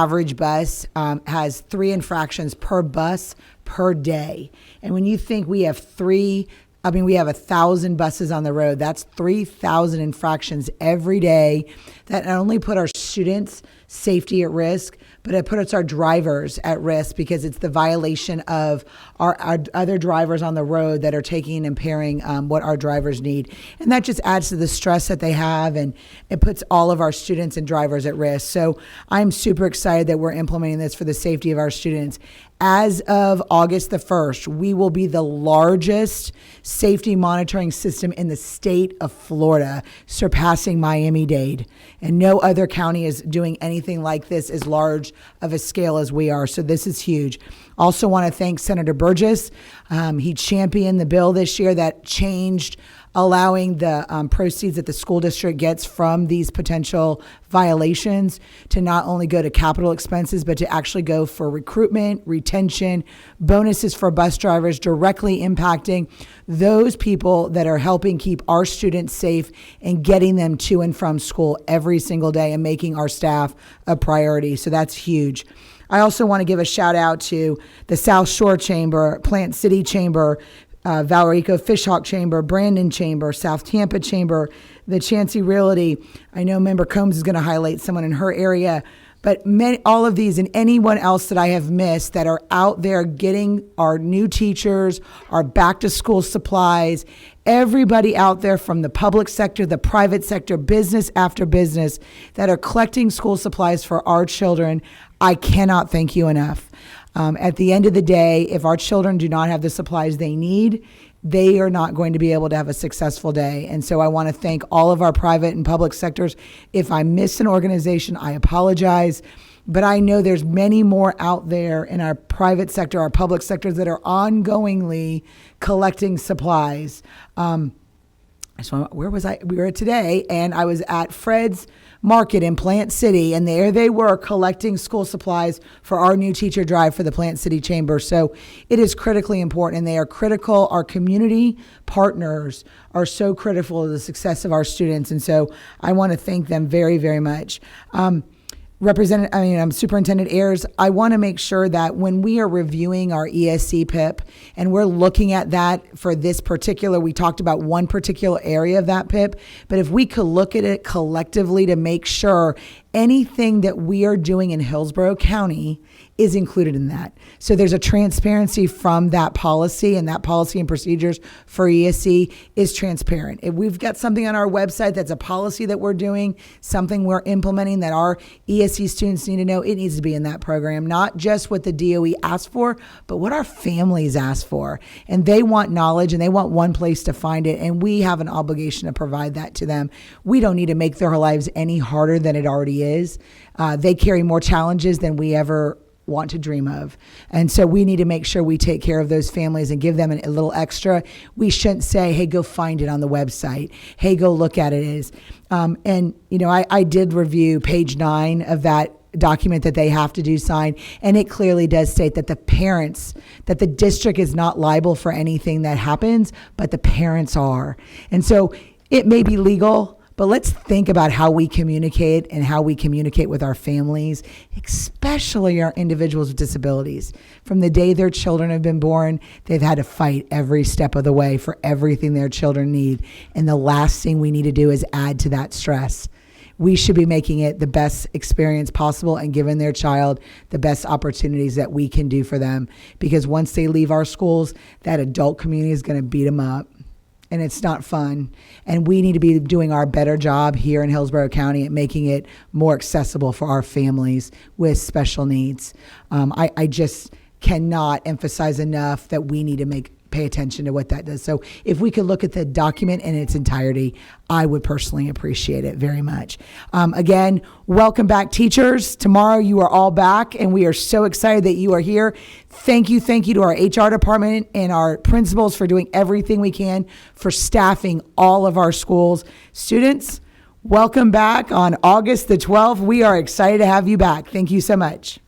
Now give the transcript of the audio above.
average bus has 3 infractions per bus per day. And when you think we have 1,000 buses on the road, that's 3,000 infractions every day that not only put our students' safety at risk, but it puts our drivers at risk because it's the violation of our other drivers on the road that are taking and impairing what our drivers need. And that just adds to the stress that they have, and it puts all of our students and drivers at risk. So I'm super excited that we're implementing this for the safety of our students. As of August the 1st, we will be the largest safety monitoring system in the state of Florida, surpassing Miami-Dade. And no other county is doing anything like this as large of a scale as we are. So this is huge. Also want to thank Senator Burgess. He championed the bill this year that changed allowing the proceeds that the school district gets from these potential violations to not only go to capital expenses, but to actually go for recruitment, retention, bonuses for bus drivers, directly impacting those people that are helping keep our students safe and getting them to and from school every single day and making our staff a priority. So that's huge. I also want to give a shout out to the South Shore Chamber, Plant City Chamber, Valrico Fishhawk Chamber, Brandon Chamber, South Tampa Chamber, the Chancey Realty. I know Member Combs is going to highlight someone in her area, but all of these and anyone else that I have missed that are out there getting our new teachers, our back to school supplies, everybody out there from the public sector, the private sector, business after business that are collecting school supplies for our children. I cannot thank you enough. At the end of the day, if our children do not have the supplies they need, they are not going to be able to have a successful day. And so I want to thank all of our private and public sectors. If I miss an organization, I apologize. But I know there's many more out there in our private sector, our public sectors that are ongoingly collecting supplies. Where was I? We were today, and I was at Fred's Market in Plant City, and there they were collecting school supplies for our new teacher drive for the Plant City Chamber. So it is critically important, and they are critical. Our community partners are so critical to the success of our students, and so I want to thank them very, very much. Superintendent Ayers, I want to make sure that when we are reviewing our ESC PIP and we're looking at that for this particular, we talked about one particular area of that PIP, but if we could look at it collectively to make sure anything that we are doing in Hillsborough County is included in that. So there's a transparency from that policy, and that policy and procedures for ESC is transparent. If we've got something on our website that's a policy that we're doing, something we're implementing that our ESC students need to know, it needs to be in that program, not just what the DOE asked for, but what our families ask for. And they want knowledge, and they want one place to find it, and we have an obligation to provide that to them. We don't need to make their lives any harder than it already is. They carry more challenges than we ever want to dream of. And so we need to make sure we take care of those families and give them a little extra. We shouldn't say, hey, go find it on the website. Hey, go look at it. I did review page 9 of that document that they have to do sign, and it clearly does state that that the district is not liable for anything that happens, but the parents are. And so it may be legal, but let's think about how we communicate and how we communicate with our families, especially our individuals with disabilities. From the day their children have been born, they've had to fight every step of the way for everything their children need. And the last thing we need to do is add to that stress. We should be making it the best experience possible and giving their child the best opportunities that we can do for them. Because once they leave our schools, that adult community is going to beat them up. And it's not fun. And we need to be doing our better job here in Hillsborough County at making it more accessible for our families with special needs. I just cannot emphasize enough that we need to pay attention to what that does. So if we could look at the document in its entirety, I would personally appreciate it very much. Again, welcome back, teachers. Tomorrow you are all back, and we are so excited that you are here. Thank you to our HR department and our principals for doing everything we can for staffing all of our schools. Students, welcome back on August the 12th. We are excited to have you back. Thank you so much.